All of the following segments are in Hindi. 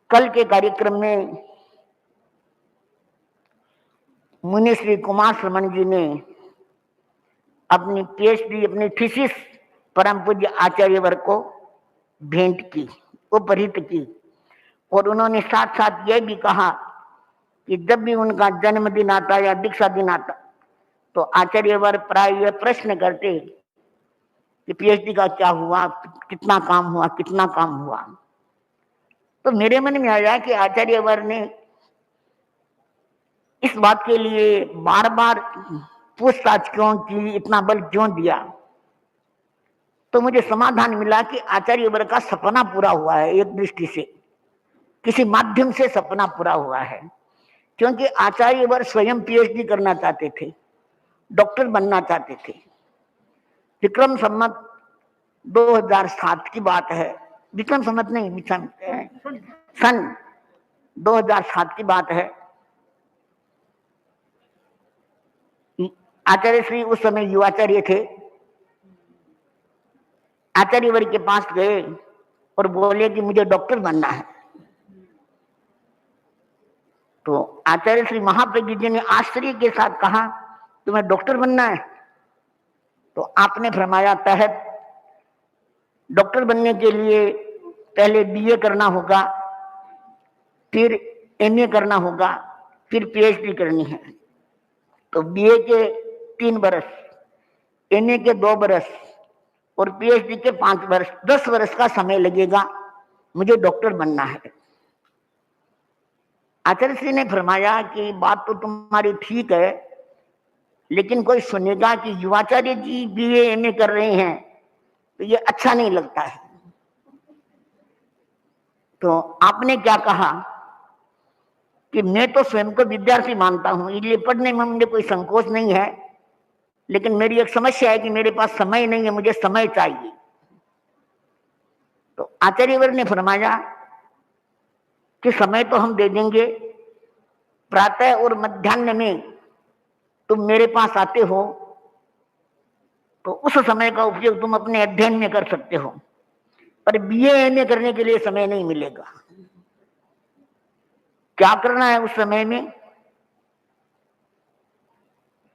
कल के कार्यक्रम में मुनि श्री कुमार श्रमण जी ने अपनी पीएचडी, अपनी थीसिस परम पूज्य आचार्य वर्ग को भेंट की, उपहृत की। और उन्होंने साथ साथ यह भी कहा कि जब भी उनका जन्मदिन आता या दीक्षा दिन आता तो आचार्य वर्ग प्राय यह प्रश्न करते कि पीएचडी का क्या हुआ, कितना काम हुआ, कितना काम हुआ। तो मेरे मन में आया कि आचार्य वर्ग ने इस बात के लिए बार बार पूछताछ क्यों की, इतना बल क्यों दिया। तो मुझे समाधान मिला कि आचार्य वर्ग का सपना पूरा हुआ है, एक दृष्टि से किसी माध्यम से सपना पूरा हुआ है। क्योंकि आचार्य वर्ग स्वयं पीएचडी करना चाहते थे, डॉक्टर बनना चाहते थे। विक्रम संवत 2007 की बात है, विक्रम संवत नहीं, सन 2007 की बात है। आचार्य श्री उस समय युवाचार्य थे। आचार्य वर्ग के पास गए और बोले कि मुझे डॉक्टर बनना है। तो आचार्य श्री महाप्रज्ञ जी ने आश्चर्य के साथ कहा, तुम्हें डॉक्टर बनना है? तो आपने फरमाया, तहत डॉक्टर बनने के लिए पहले बीए करना होगा, फिर एमए करना होगा, फिर पीएचडी करनी है। तो बीए के 3 वर्ष, एमए के 2 वर्ष और पीएचडी के 5 वर्ष, 10 वर्ष का समय लगेगा, मुझे डॉक्टर बनना है। आचार्य श्री ने फरमाया कि बात तो तुम्हारी ठीक है, लेकिन कोई सुनेगा कि युवाचार्य जी बीए एमए कर रहे हैं तो ये अच्छा नहीं लगता है। तो आपने क्या कहा कि मैं तो स्वयं को विद्यार्थी मानता हूं, इसलिए पढ़ने में मुझे कोई संकोच नहीं है, लेकिन मेरी एक समस्या है कि मेरे पास समय नहीं है, मुझे समय चाहिए। तो आचार्य वर्ग ने फरमाया कि समय तो हम दे देंगे, प्रातः और मध्याह्न में तुम मेरे पास आते हो तो उस समय का उपयोग तुम अपने अध्ययन में कर सकते हो, पर बीए एमए करने के लिए समय नहीं मिलेगा। क्या करना है उस समय में?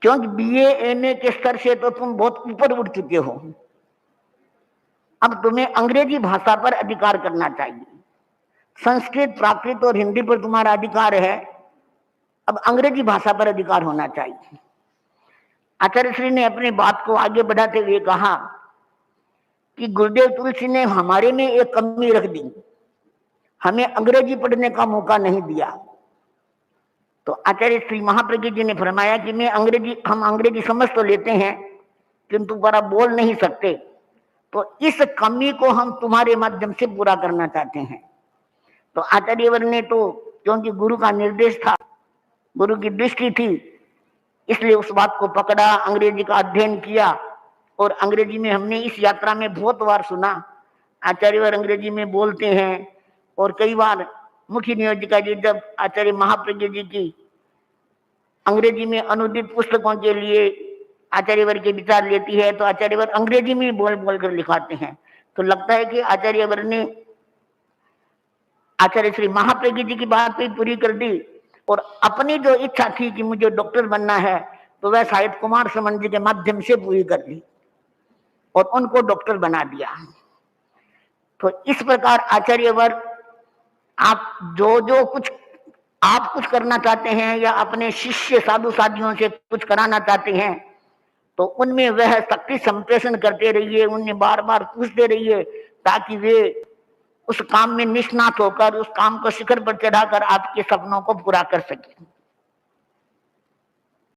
क्योंकि बीए एमए के स्तर से तो तुम बहुत ऊपर उठ चुके हो। अब तुम्हें अंग्रेजी भाषा पर अधिकार करना चाहिए। संस्कृत, प्राकृत और हिंदी पर तुम्हारा अधिकार है, अब अंग्रेजी भाषा पर अधिकार होना चाहिए। आचार्य श्री ने अपनी बात को आगे बढ़ाते हुए कहा कि गुरुदेव तुलसी ने हमारे में एक कमी रख दी, हमें अंग्रेजी पढ़ने का मौका नहीं दिया। तो आचार्य श्री महाप्रज्ञ जी ने फरमाया कि हम अंग्रेजी समझ तो लेते हैं किंतु बड़ा बोल नहीं सकते, तो इस कमी को हम तुम्हारे माध्यम से पूरा करना चाहते हैं। तो आचार्य वर्ग ने तो, क्योंकि गुरु का निर्देश था, गुरु की दृष्टि थी, इसलिए उस बात को पकड़ा, अंग्रेजी का अध्ययन किया। और अंग्रेजी में हमने इस यात्रा में बहुत बार सुना, आचार्य वर्ग अंग्रेजी में बोलते हैं। और कई बार मुख्य नियोजिका जी जब आचार्य महाप्रज्ञ जी की अंग्रेजी में अनुदित पुस्तकों के लिए आचार्य वर्ग के विचार लेती है तो आचार्य वर्ग अंग्रेजी में बोल बोल कर लिखाते हैं। तो लगता है कि आचार्य वर्ग ने आचार्य श्री महाप्रज्ञ जी की बात भी पूरी कर दी और अपनी जो इच्छा थी कि मुझे डॉक्टर बनना है तो वह शायद कुमार श्रमण जी के माध्यम से पूरी कर ली और उनको डॉक्टर बना दिया। तो इस प्रकार आचार्य वर्ग आप जो कुछ आप कुछ करना चाहते हैं या अपने शिष्य साधु साधियों से कुछ कराना चाहते हैं तो उनमें वह शक्ति संप्रेषण करते रहिए, उन्हें बार बार पूछते रहिए ताकि वे उस काम में निष्णात होकर उस काम को शिखर पर चढ़ाकर आपके सपनों को पूरा कर सके।